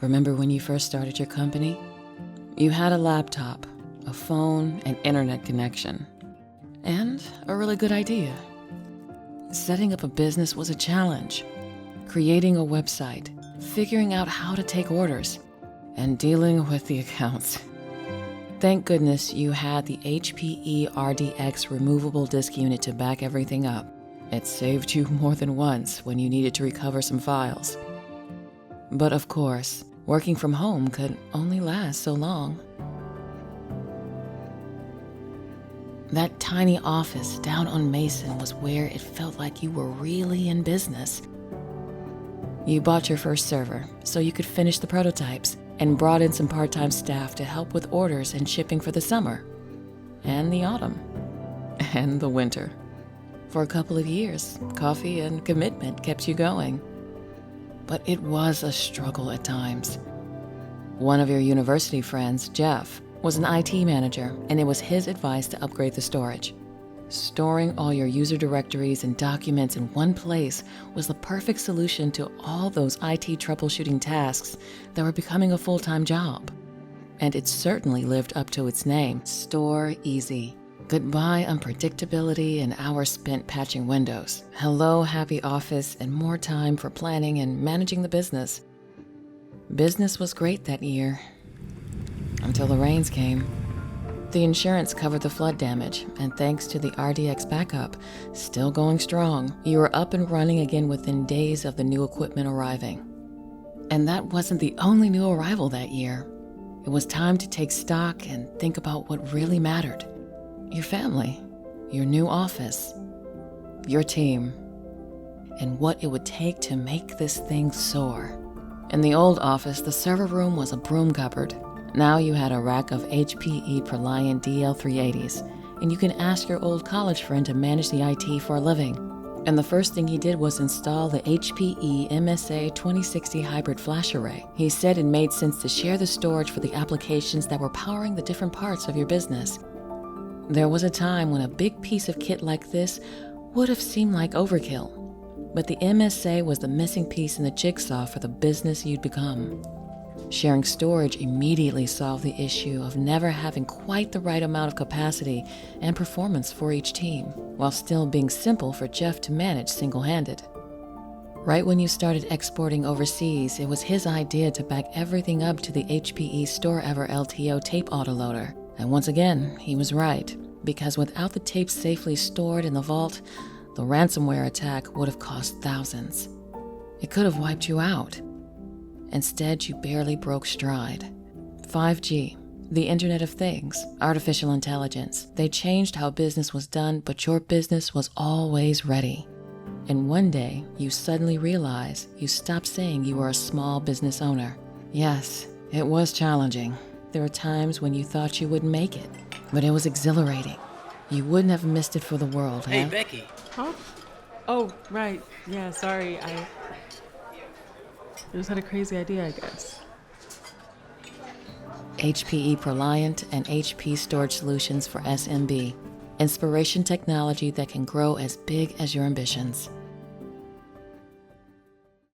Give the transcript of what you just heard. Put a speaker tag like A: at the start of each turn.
A: Remember when you first started your company? You had a laptop, a phone, an internet connection, and a really good idea. Setting up a business was a challenge. Creating a website, figuring out how to take orders, and dealing with the accounts. Thank goodness you had the HPE RDX removable disk unit to back everything up. It saved you more than once when you needed to recover some files. But of course, working from home could only last so long. That tiny office down on Mason was where it felt like you were really in business. You bought your first server so you could finish the prototypes and brought in some part-time staff to help with orders and shipping for the summer, and the autumn, and the winter. For a couple of years, coffee and commitment kept you going. But it was a struggle at times. One of your university friends, Jeff, was an IT manager, and it was his advice to upgrade the storage. Storing all your user directories and documents in one place was the perfect solution to all those IT troubleshooting tasks that were becoming a full-time job. And it certainly lived up to its name, Store Easy. Goodbye unpredictability and hours spent patching Windows. Hello happy office and more time for planning and managing the business. Business was great that year, until the rains came. The insurance covered the flood damage, and thanks to the RDX backup, still going strong, you were up and running again within days of the new equipment arriving. And that wasn't the only new arrival that year. It was time to take stock and think about what really mattered. Your family, your new office, your team, and what it would take to make this thing soar. In the old office, the server room was a broom cupboard. Now you had a rack of HPE Proliant DL380s, and you can ask your old college friend to manage the IT for a living. And the first thing he did was install the HPE MSA 2060 hybrid flash array. He said it made sense to share the storage for the applications that were powering the different parts of your business. There was a time when a big piece of kit like this would have seemed like overkill, but the MSA was the missing piece in the jigsaw for the business you'd become. Sharing storage immediately solved the issue of never having quite the right amount of capacity and performance for each team, while still being simple for Jeff to manage single-handed. Right when you started exporting overseas, it was his idea to back everything up to the HPE StoreEver LTO tape autoloader. And once again, he was right, because without the tapes safely stored in the vault, the ransomware attack would have cost thousands. It could have wiped you out. Instead, you barely broke stride. 5G, the Internet of Things, artificial intelligence, they changed how business was done, but your business was always ready. And one day, you suddenly realized you stopped saying you were a small business owner. Yes, it was challenging. There were times when you thought you wouldn't make it, but it was exhilarating. You wouldn't have missed it for the world,
B: Hey,
A: huh?
B: Becky.
C: Huh? Oh, right. Yeah, sorry. I just had a crazy idea, I guess.
A: HPE Proliant and HP Storage Solutions for SMB. Inspiration technology that can grow as big as your ambitions.